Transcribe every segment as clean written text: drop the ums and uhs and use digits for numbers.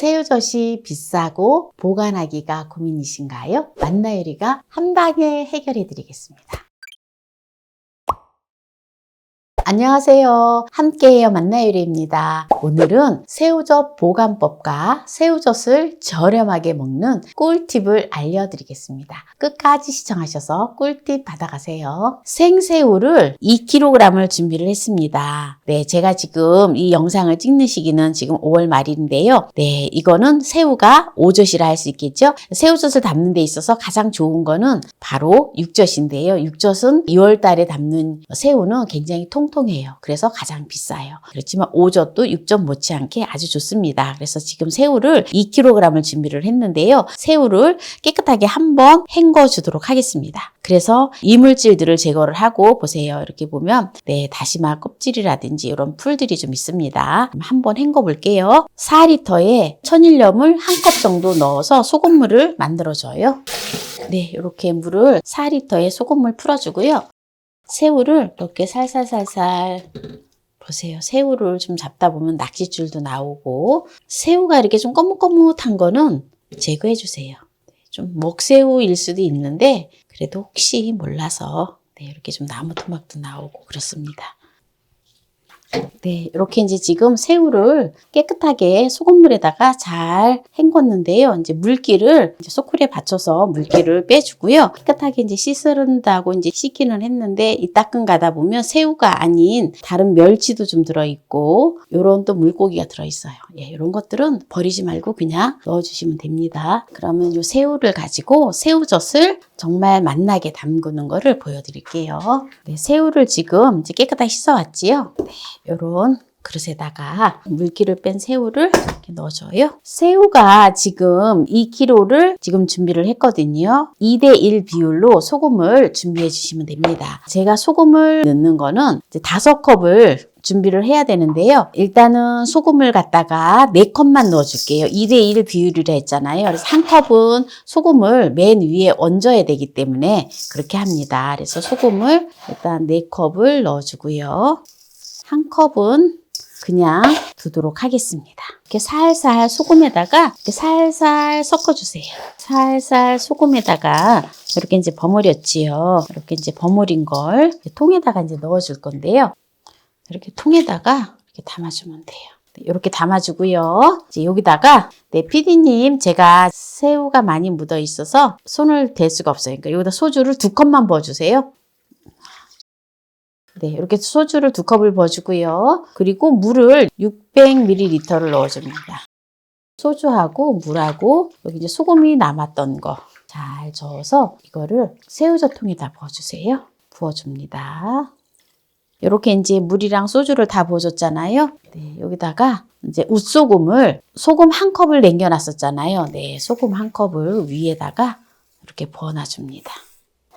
새우젓이 비싸고 보관하기가 고민이신가요? 만나요리가 한 방에 해결해 드리겠습니다. 안녕하세요. 함께해요 만나요리입니다. 오늘은 새우젓 보관법과 새우젓을 저렴하게 먹는 꿀팁을 알려드리겠습니다. 끝까지 시청하셔서 꿀팁 받아가세요. 생새우를 2kg을 준비를 했습니다. 네, 제가 지금 이 영상을 찍는 시기는 지금 5월 말인데요. 네, 이거는 새우가 오젓이라 할 수 있겠죠. 새우젓을 담는 데 있어서 가장 좋은 거는 바로 육젓인데요. 육젓은 2월 달에 담는 새우는 굉장히 통통해요. 그래서 가장 비싸요. 그렇지만 오젓도 육젓 못지않게 아주 좋습니다. 그래서 지금 새우를 2kg을 준비를 했는데요. 새우를 깨끗하게 한번 헹궈 주도록 하겠습니다. 그래서 이물질들을 제거를 하고 보세요. 이렇게 보면 네, 다시마 껍질이라든지 이런 풀들이 좀 있습니다. 한번 헹궈 볼게요. 4리터에 천일염을 1컵 정도 넣어서 소금물을 만들어줘요. 네, 이렇게 물을 4리터에 소금물 풀어주고요. 새우를 이렇게 살살살살 보세요. 새우를 좀 잡다 보면 낙지줄도 나오고 새우가 이렇게 좀 거뭇거뭇한 거는 제거해 주세요. 좀 먹새우일 수도 있는데 그래도 혹시 몰라서 네, 이렇게 좀 나무 토막도 나오고 그렇습니다. 네, 이렇게 이제 지금 새우를 깨끗하게 소금물에다가 잘 헹궜는데요. 이제 물기를 이제 소쿠리에 받쳐서 물기를 빼주고요. 깨끗하게 이제 씻는다고 이제 씻기는 했는데 이 닦은 가다 보면 새우가 아닌 다른 멸치도 좀 들어있고 요런 또 물고기가 들어있어요. 예, 이런 것들은 버리지 말고 그냥 넣어주시면 됩니다. 그러면 요 새우를 가지고 새우젓을 정말 맛나게 담그는 거를 보여드릴게요. 네, 새우를 지금 이제 깨끗하게 씻어왔지요. 네, 요런 그릇에다가 물기를 뺀 새우를 이렇게 넣어줘요. 새우가 지금 2kg를 지금 준비를 했거든요. 2대1 비율로 소금을 준비해 주시면 됩니다. 제가 소금을 넣는 거는 이제 5컵을 준비를 해야 되는데요. 일단은 소금을 갖다가 4컵만 넣어줄게요. 2대1 비율이라 했잖아요. 그래서 1컵은 소금을 맨 위에 얹어야 되기 때문에 그렇게 합니다. 그래서 소금을 일단 4컵을 넣어주고요. 1컵은 그냥 두도록 하겠습니다. 이렇게 살살 소금에다가 이렇게 살살 섞어주세요. 살살 소금에다가 이렇게 이제 버무렸지요. 이렇게 이제 버무린 걸 통에다가 이제 넣어줄 건데요. 이렇게 통에다가 이렇게 담아주면 돼요. 이렇게 담아주고요. 이제 여기다가 네, PD님 제가 새우가 많이 묻어 있어서 손을 댈 수가 없어요. 그러니까 여기다 소주를 2컵만 부어주세요. 네, 이렇게 소주를 2컵을 부어주고요. 그리고 물을 600ml를 넣어줍니다. 소주하고 물하고 여기 이제 소금이 남았던 거 잘 저어서 이거를 새우젓통에다 부어주세요. 부어줍니다. 이렇게 이제 물이랑 소주를 다 부어줬잖아요. 네, 여기다가 이제 웃소금을 소금 1컵을 남겨놨었잖아요. 네, 소금 1컵을 위에다가 이렇게 부어놔줍니다.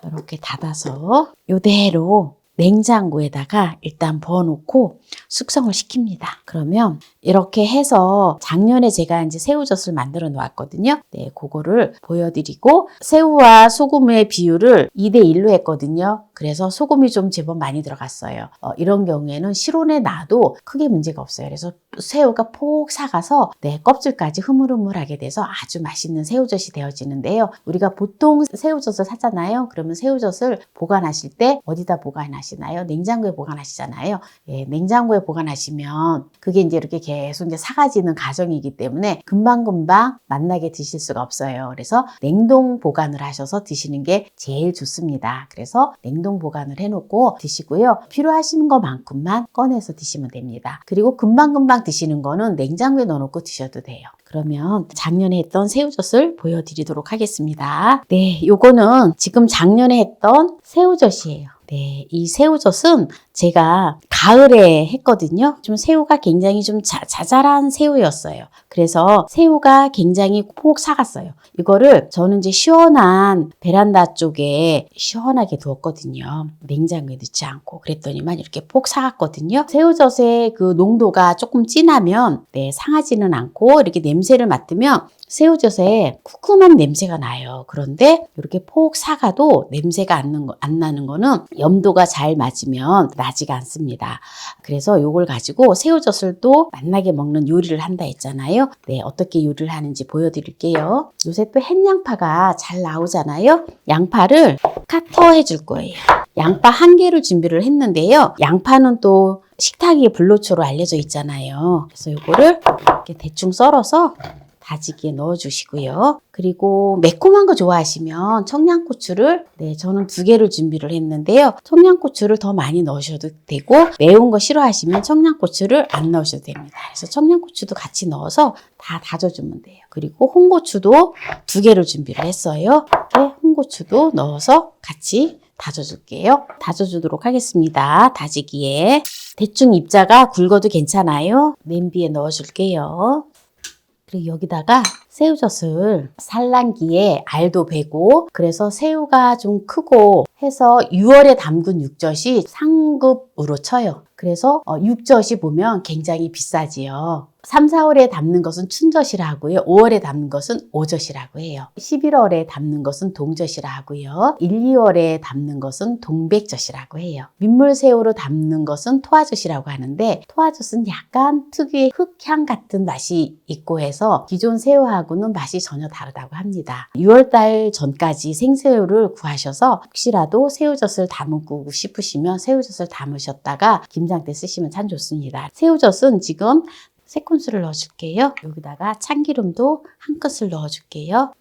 이렇게 닫아서 이대로 냉장고에다가 일단 부어놓고 숙성을 시킵니다. 그러면 이렇게 해서 작년에 제가 이제 새우젓을 만들어 놓았거든요. 네, 그거를 보여드리고 새우와 소금의 비율을 2대1로 했거든요. 그래서 소금이 좀 제법 많이 들어갔어요. 이런 경우에는 실온에 놔도 크게 문제가 없어요. 그래서 새우가 폭 삭아서 네, 껍질까지 흐물흐물하게 돼서 아주 맛있는 새우젓이 되어지는데요. 우리가 보통 새우젓을 사잖아요. 그러면 새우젓을 보관하실 때 어디다 보관하시나요? 냉장고에 보관하시잖아요. 예, 냉장고에 보관하시면 그게 이제 이렇게 계속 이제 삭아지는 과정이기 때문에 금방금방 맛나게 드실 수가 없어요. 그래서 냉동 보관을 하셔서 드시는 게 제일 좋습니다. 그래서 냉동 보관을 해놓고 드시고요. 필요하신 것만큼만 꺼내서 드시면 됩니다. 그리고 금방금방 드시는 거는 냉장고에 넣어놓고 드셔도 돼요. 그러면 작년에 했던 새우젓을 보여드리도록 하겠습니다. 네, 요거는 지금 작년에 했던 새우젓이에요. 네, 이 새우젓은 제가 가을에 했거든요. 좀 새우가 굉장히 좀 자잘한 새우였어요. 그래서 새우가 굉장히 폭 삭았어요. 이거를 저는 이제 시원한 베란다 쪽에 시원하게 두었거든요. 냉장고에 넣지 않고. 그랬더니만 이렇게 폭 삭았거든요. 새우젓의 그 농도가 조금 진하면 네, 상하지는 않고 이렇게 냄새를 맡으면 새우젓에 쿠kum한 냄새가 나요. 그런데 이렇게 폭 사가도 냄새가 안 나는 거는 염도가 잘 맞으면 나지가 않습니다. 그래서 이걸 가지고 새우젓을 또 맛나게 먹는 요리를 한다 했잖아요. 네, 어떻게 요리를 하는지 보여드릴게요. 요새 또 햇양파가 잘 나오잖아요. 양파를 카터 해줄 거예요. 양파 1개를 준비를 했는데요. 양파는 또 식탁 위에 불로초로 알려져 있잖아요. 그래서 이거를 이렇게 대충 썰어서 다지기에 넣어주시고요. 그리고 매콤한 거 좋아하시면 청양고추를 저는 2개를 준비를 했는데요. 청양고추를 더 많이 넣으셔도 되고 매운 거 싫어하시면 청양고추를 안 넣으셔도 됩니다. 그래서 청양고추도 같이 넣어서 다 다져주면 돼요. 그리고 홍고추도 2개를 준비를 했어요. 이렇게 홍고추도 넣어서 같이 다져줄게요. 다져주도록 하겠습니다. 다지기에. 대충 입자가 굵어도 괜찮아요. 냄비에 넣어줄게요. 그리고 여기다가 새우젓을 산란기에 알도 베고 그래서 새우가 좀 크고 해서 6월에 담근 육젓이 상급으로 쳐요. 그래서 육젓이 보면 굉장히 비싸지요. 3, 4월에 담는 것은 춘젓이라 하고요. 5월에 담는 것은 오젓이라고 해요. 11월에 담는 것은 동젓이라 하고요. 1, 2월에 담는 것은 동백젓이라고 해요. 민물새우로 담는 것은 토화젓이라고 하는데 토화젓은 약간 특유의 흑향 같은 맛이 있고 해서 기존 새우하고는 맛이 전혀 다르다고 합니다. 6월달 전까지 생새우를 구하셔서 혹시라도 새우젓을 담고 싶으시면 새우젓을 담으셨다가 김장 때 쓰시면 참 좋습니다. 새우젓은 지금 3큰술을 넣어줄게요. 여기다가 참기름도 1큰술 넣어줄게요.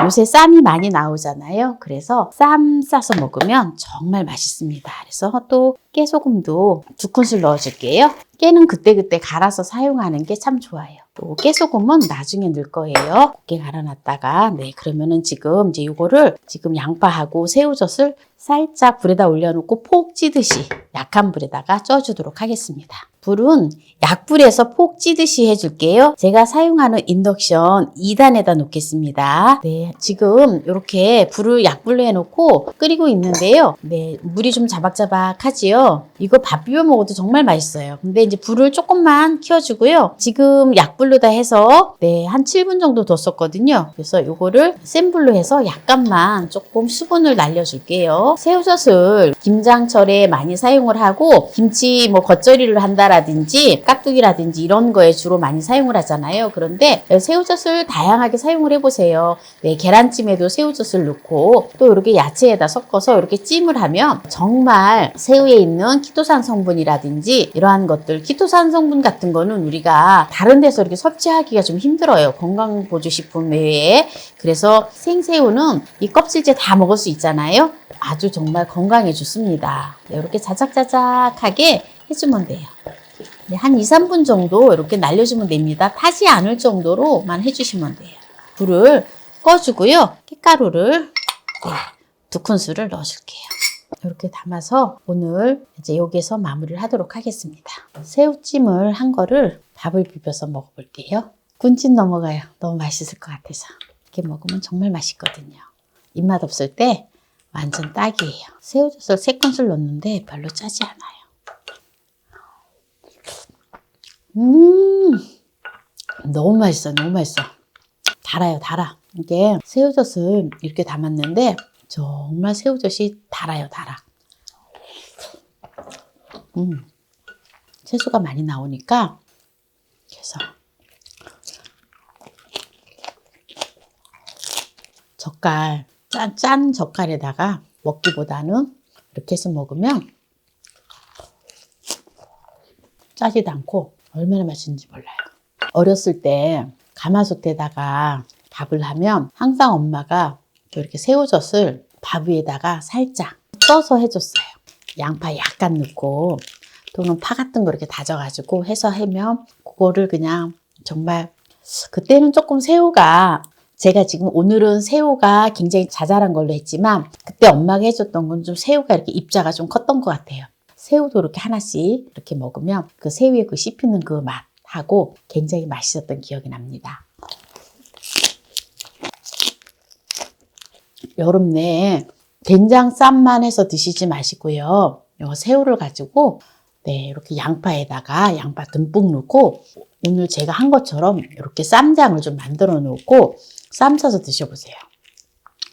요새 쌈이 많이 나오잖아요. 그래서 쌈 싸서 먹으면 정말 맛있습니다. 그래서 또 깨소금도 2큰술 넣어줄게요. 깨는 그때그때 갈아서 사용하는 게 참 좋아요. 또 깨소금은 나중에 넣을 거예요. 곱게 갈아놨다가 그러면은 지금 이제 요거를 지금 양파하고 새우젓을 살짝 불에다 올려놓고 폭 찌듯이 약한 불에다가 쪄주도록 하겠습니다. 불은 약불에서 폭 찌듯이 해줄게요. 제가 사용하는 인덕션 2단에다 놓겠습니다. 지금 이렇게 불을 약불로 해놓고 끓이고 있는데요. 물이 좀 자박자박하지요. 이거 밥 비벼 먹어도 정말 맛있어요. 근데 이제 불을 조금만 키워주고요. 지금 약불로다 해서 한 7분 정도 뒀었거든요. 그래서 이거를 센 불로 해서 약간만 조금 수분을 날려줄게요. 새우젓을 김장철에 많이 사용을 하고 김치 겉절이를 한다라든지 깍두기라든지 이런 거에 주로 많이 사용을 하잖아요. 그런데 새우젓을 다양하게 사용을 해보세요. 계란찜에도 새우젓을 넣고 또 이렇게 야채에다 섞어서 이렇게 찜을 하면 정말 새우에 있는 키토산 성분이라든지 이러한 것들, 키토산 성분 같은 거는 우리가 다른 데서 이렇게 섭취하기가 좀 힘들어요. 건강보조식품 외에. 그래서 생새우는 이 껍질째 다 먹을 수 있잖아요. 아주 정말 건강에 좋습니다. 이렇게 자작자작하게 해주면 돼요. 한 2, 3분 정도 이렇게 날려주면 됩니다. 타지 않을 정도로만 해주시면 돼요. 불을 꺼주고요. 깻가루를 2큰술을 넣어줄게요. 이렇게 담아서 오늘 이제 여기서 마무리를 하도록 하겠습니다. 새우찜을 한 거를 밥을 비벼서 먹어볼게요. 군침 넘어가요. 너무 맛있을 것 같아서. 이렇게 먹으면 정말 맛있거든요. 입맛 없을 때 완전 딱이에요. 새우젓을 3큰술 넣었는데 별로 짜지 않아요. 너무 맛있어. 너무 맛있어. 달아요. 달아. 이게 새우젓을 이렇게 담았는데 정말 새우젓이 달아요. 달아. 채소가 많이 나오니까 그래서 젓갈, 짠 젓갈에다가 먹기보다는 이렇게 해서 먹으면 짜지도 않고 얼마나 맛있는지 몰라요. 어렸을 때 가마솥에다가 밥을 하면 항상 엄마가 이렇게 새우젓을 밥 위에다가 살짝 떠서 해줬어요. 양파 약간 넣고 또는 파 같은 거 이렇게 다져가지고 해서 하면 그거를 그냥 정말 그때는 조금 새우가 제가 지금 오늘은 새우가 굉장히 자잘한 걸로 했지만 그때 엄마가 해줬던 건 좀 새우가 이렇게 입자가 좀 컸던 것 같아요. 새우도 이렇게 하나씩 이렇게 먹으면 그 새우의 그 씹히는 그 맛하고 굉장히 맛있었던 기억이 납니다. 여름 내에 된장 쌈만 해서 드시지 마시고요. 이 새우를 가지고 네, 이렇게 양파에다가 양파 듬뿍 넣고 오늘 제가 한 것처럼 이렇게 쌈장을 좀 만들어 놓고 쌈 싸서 드셔보세요.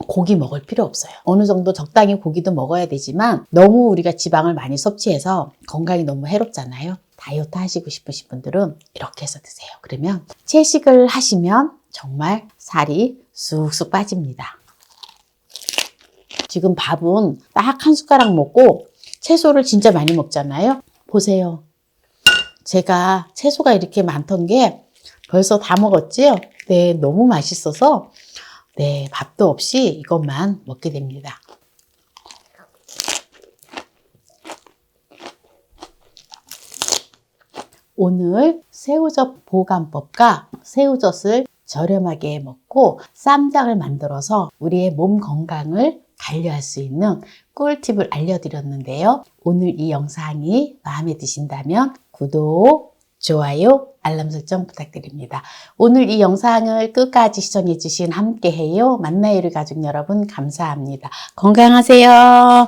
고기 먹을 필요 없어요. 어느 정도 적당히 고기도 먹어야 되지만 너무 우리가 지방을 많이 섭취해서 건강이 너무 해롭잖아요. 다이어트 하시고 싶으신 분들은 이렇게 해서 드세요. 그러면 채식을 하시면 정말 살이 쑥쑥 빠집니다. 지금 밥은 딱 한 숟가락 먹고 채소를 진짜 많이 먹잖아요. 보세요. 제가 채소가 이렇게 많던 게 벌써 다 먹었지요? 네, 너무 맛있어서 네, 밥도 없이 이것만 먹게 됩니다. 오늘 새우젓 보관법과 새우젓을 저렴하게 먹고 쌈장을 만들어서 우리의 몸 건강을 관리할 수 있는 꿀팁을 알려드렸는데요. 오늘 이 영상이 마음에 드신다면 구독, 좋아요, 알람 설정 부탁드립니다. 오늘 이 영상을 끝까지 시청해주신 함께해요 만나요리 가족 여러분 감사합니다. 건강하세요.